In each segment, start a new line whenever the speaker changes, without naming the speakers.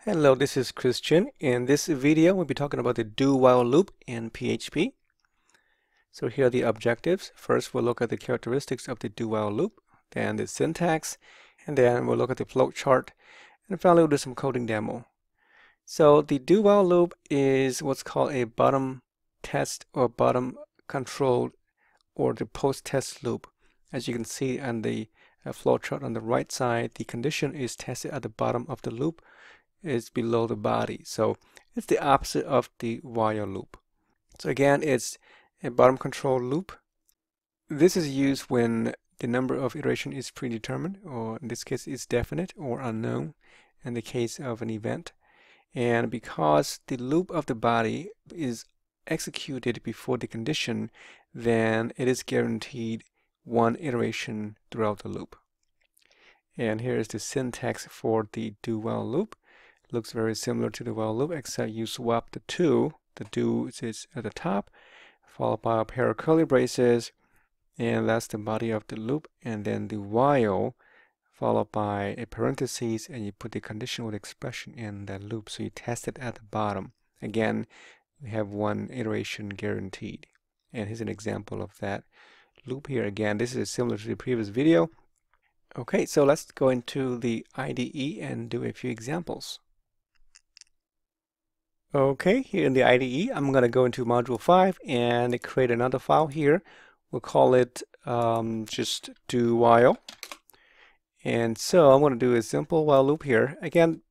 Hello, this is Christian. In this video, we'll be talking about the do-while loop in PHP. So here are the objectives. First, we'll look at the characteristics of the do-while loop, then the syntax, and then we'll look at the flowchart, and finally we'll do some coding demo. So the do-while loop is what's called a bottom test or bottom controlled or the post-test loop. As you can see on the flowchart on the right side, the condition is tested at the bottom of the loop. Is below the body. So it's the opposite of the while loop. So again, it's a bottom control loop. This is used when the number of iteration is predetermined, or in this case it's definite or unknown in the case of an event. And because the loop of the body is executed before the condition, then it is guaranteed one iteration throughout the loop. And here is the syntax for the do while loop. Looks very similar to the while loop, except you swap the two. The do is at the top, followed by a pair of curly braces, and that's the body of the loop. And then the while, followed by a parentheses, and you put the conditional expression in that loop. So you test it at the bottom. Again, we have one iteration guaranteed. And here's an example of that loop here. Again, this is similar to the previous video. Okay, so let's go into the IDE and do a few examples. Okay, here in the IDE, I'm going to go into module 5 and create another file here. We'll call it just do while. And so I'm going to do a simple while loop here. Again,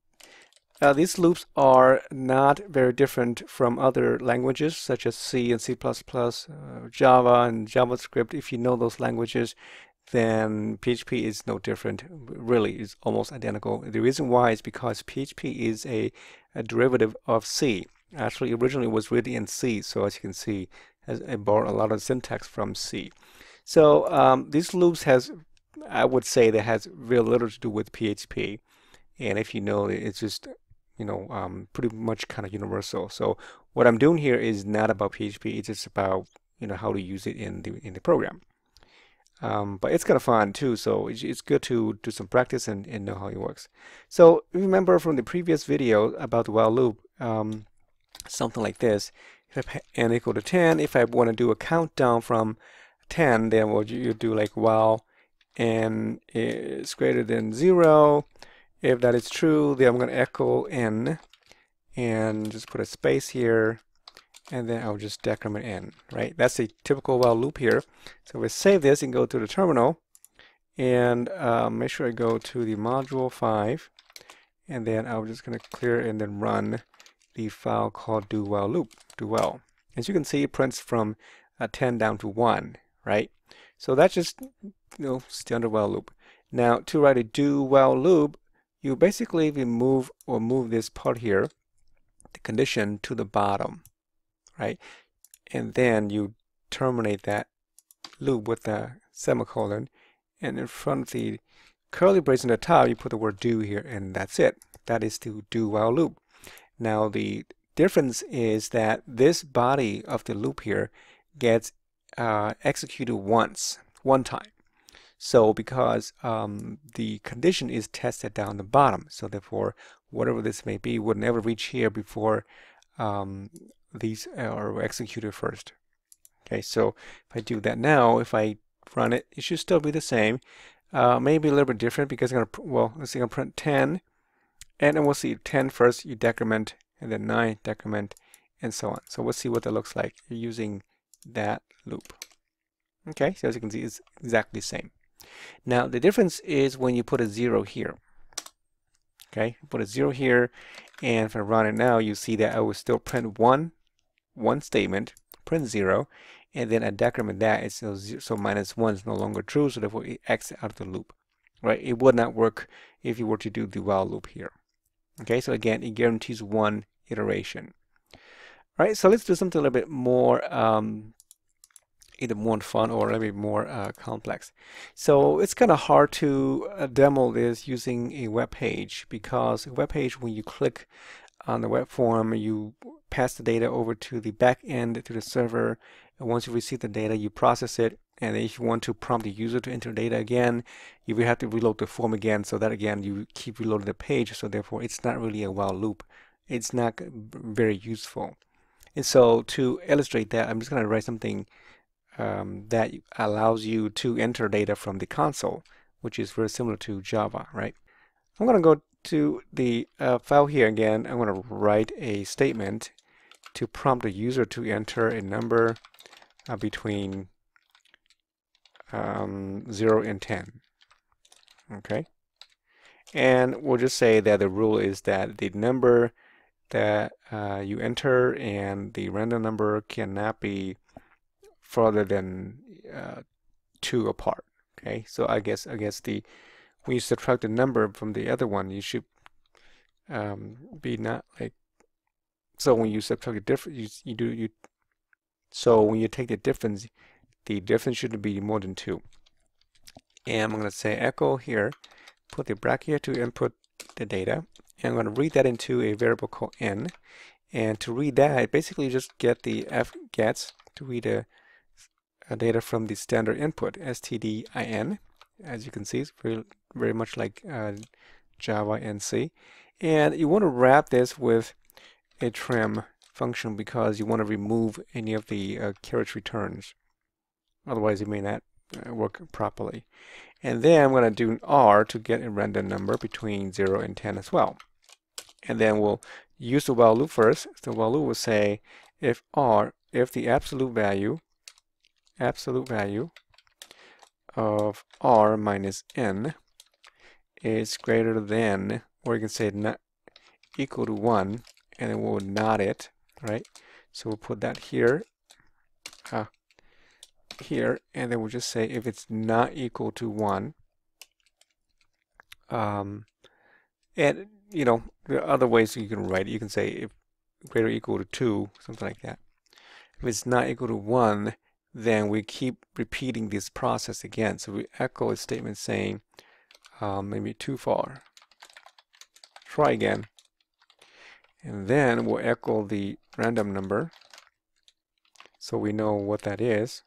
these loops are not very different from other languages such as C and C++, Java and JavaScript. If you know those languages, then PHP is no different. Really, it's almost identical. The reason why is because PHP is a derivative of C. Actually, originally it was written in C, so as you can see, it borrowed a lot of syntax from C. So these loops I would say, that has very little to do with PHP. And if you know, it's just, pretty much kind of universal. So what I'm doing here is not about PHP. It's just about, how to use it in the program. But it's kind of fun too, so it's good to do some practice and know how it works. So remember from the previous video about the while loop, something like this. If n equal to 10, if I want to do a countdown from 10, then what you do, like while n is greater than 0. If that is true, then I'm going to echo n and just put a space here, and then I'll just decrement n, right? That's a typical while loop here. So we save this and go to the terminal, and make sure I go to the module 5, and then I'm just going to clear and then run the file called do while loop, do while. As you can see, it prints from 10 down to 1, right? So that's just, standard while loop. Now, to write a do while loop, you basically move this part here, the condition, to the bottom, right? And then you terminate that loop with a semicolon, and in front of the curly brace on the top, you put the word do here, and that's it. That is the do while loop. Now the difference is that this body of the loop here gets executed one time. So because the condition is tested down the bottom, so therefore whatever this may be would never reach here before these are executed first. Okay, so if I do that now, if I run it, it should still be the same. Maybe a little bit different because I'm gonna, let's see, I'm gonna print 10, and then we'll see 10 first, you decrement, and then 9 decrement, and so on. So we'll see what that looks like using that loop. Okay, so as you can see, it's exactly the same. Now the difference is when you put a 0 here. Okay, put a 0 here, and if I run it now, you see that I will still print one statement, print 0, and then I decrement that. It's so -1 is no longer true, so therefore it exits out of the loop. Right? It would not work if you were to do the while loop here. Okay, so again, it guarantees one iteration. All right, so let's do something a little bit more, either more fun or a little bit more complex. So it's kind of hard to demo this using a web page, because a web page, when you click on the web form, you pass the data over to the back end, to the server, and once you receive the data, you process it, And if you want to prompt the user to enter data again, you will have to reload the form again, so that again you keep reloading the page. So therefore, it's not really a while loop. It's not very useful. And so to illustrate that, I'm just going to write something that allows you to enter data from the console, which is very similar to Java, right? I'm going to go to the file here again. I'm going to write a statement to prompt the user to enter a number between 0 and 10. Okay. And we'll just say that the rule is that the number that you enter and the random number cannot be further than 2 apart. Okay, so I guess when you subtract the number from the other one, you should be not like, so when you subtract the difference, so when you take the difference shouldn't be more than 2. And I'm going to say echo here, put the bracket here to input the data, and I'm going to read that into a variable called n. And to read that, basically just get the fgets to read a data from the standard input, stdin. As you can see, it's very much like Java and C. And you want to wrap this with a trim function because you want to remove any of the carriage returns. Otherwise, it may not work properly. And then I'm going to do an R to get a random number between 0 and 10 as well. And then we'll use the while loop first. So the while loop will say if the absolute value of R minus n is greater than, or you can say not equal to 1, and then we'll not it, right? So we'll put that here, and then we'll just say if it's not equal to 1, and you know, there are other ways you can write it. You can say if greater or equal to 2, something like that. If it's not equal to 1, then we keep repeating this process again. So we echo a statement saying maybe too far. Try again. And then we'll echo the random number so we know what that is.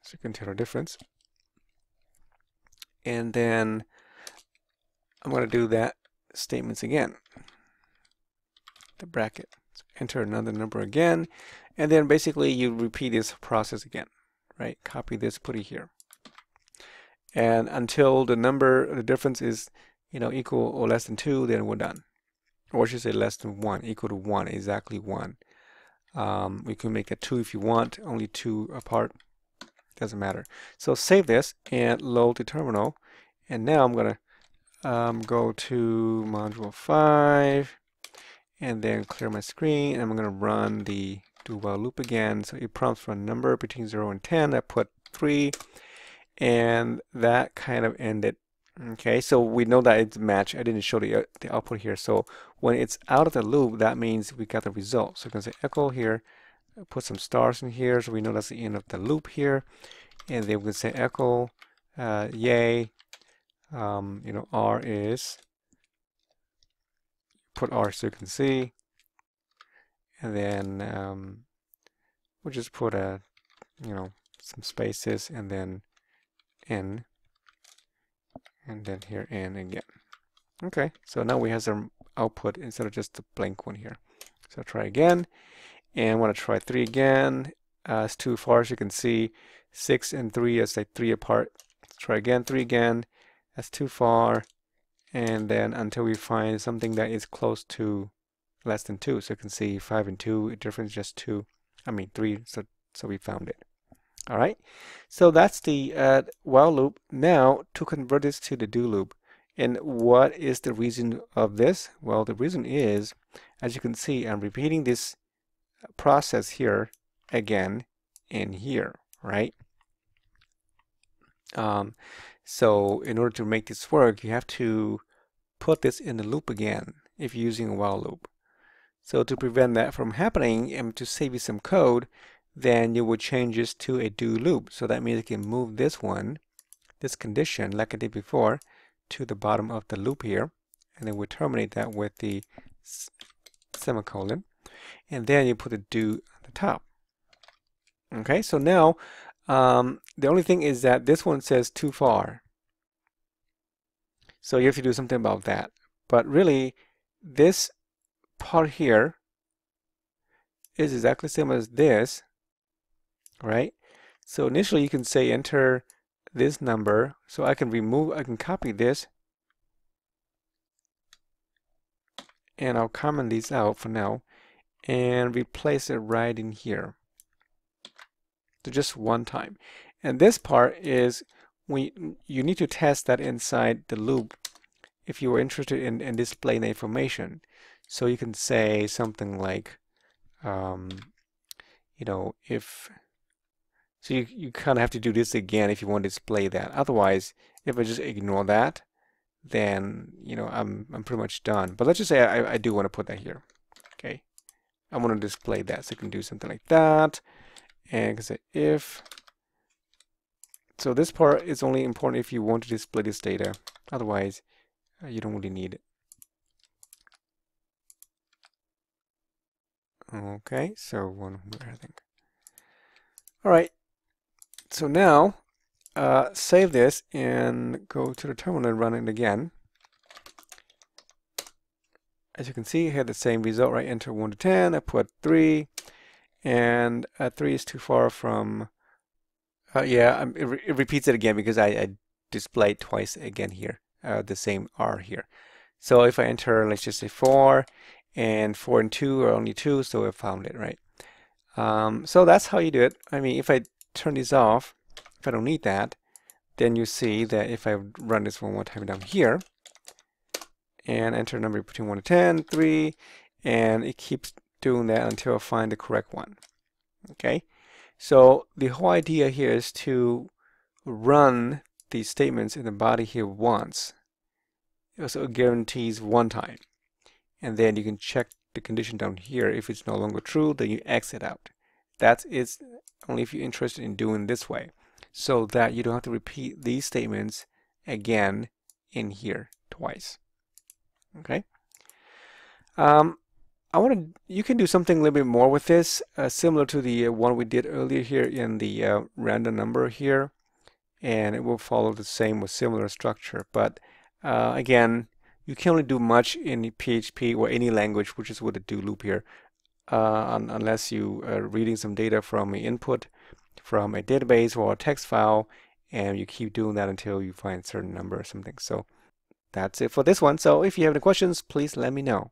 So you can tell the difference. And then I'm going to do that statements again. The bracket. So enter another number again, and then basically you repeat this process again, right? Copy this, put it here, and until the difference is, you know, equal or less than 2, then we're done. Or I should say less than 1, equal to 1, exactly 1. We can make it 2 if you want, only 2 apart, doesn't matter. So save this and load the terminal, and now I'm gonna go to module 5. And then clear my screen, and I'm going to run the do while loop again. So it prompts for a number between 0 and 10. I put 3, and that kind of ended. Okay, so we know that it's matched. I didn't show the output here. So when it's out of the loop, that means we got the result. So you can say echo here, put some stars in here, so we know that's the end of the loop here. And then we can say echo, yay, you know, R is, put R so you can see, and then we'll just put you know, some spaces, and then N, and then here N again. Okay, so now we have some output instead of just the blank one here. So try again, and I want to try 3 again. It's too far, as you can see. 6 and 3 is like 3 apart. Let's try again, 3 again. That's too far. And then until we find something that is close to less than 2. So you can see 5 and 2, the difference is just 3, so we found it. All right, so that's the while loop. Now to convert this to the do loop. And what is the reason of this? Well, the reason is, as you can see, I'm repeating this process here again in here, right? So in order to make this work, you have to put this in the loop again if you're using a while loop. So to prevent that from happening and to save you some code, then you would change this to a do loop. So that means you can move this one, this condition, like I did before, to the bottom of the loop here, and then we terminate that with the semicolon. and then you put the do on the top. Okay, so now the only thing is that this one says too far. So you have to do something about that. But really, this part here is exactly the same as this, right? So initially you can say enter this number. So I can copy this, and I'll comment these out for now and replace it right in here. So just one time. And this part is you need to test that inside the loop if you are interested in displaying the information. So you can say something like, you know, so you kind of have to do this again if you want to display that. Otherwise, if I just ignore that, then you know I'm pretty much done. But let's just say I do want to put that here. Okay, I want to display that, so I can do something like that, and I can say if. So this part is only important if you want to display this data. Otherwise, you don't really need it. Okay, so one more, I think. All right. So now save this and go to the terminal and run it again. As you can see, I had the same result, right? Enter 1 to 10. I put 3, and 3 is too far from. Yeah, it repeats it again because I displayed twice again here, the same R here. So if I enter, let's just say 4, and 4 and 2 are only 2, so I found it, right? So that's how you do it. I mean, if I turn this off, if I don't need that, then you see that if I run this one more time down here and enter a number between 1 to 10, 3, and it keeps doing that until I find the correct one. Okay, so the whole idea here is to run these statements in the body here once. So it guarantees one time, and then you can check the condition down here. If it's no longer true, then you exit out. That is only if you're interested in doing this way, so that you don't have to repeat these statements again in here twice. Okay. You can do something a little bit more with this, similar to the one we did earlier here in the random number here, and it will follow the same with similar structure. But again, you can't really do much in PHP or any language, which is with the do loop here, unless you are reading some data from an input from a database or a text file, and you keep doing that until you find a certain number or something. So that's it for this one. So if you have any questions, please let me know.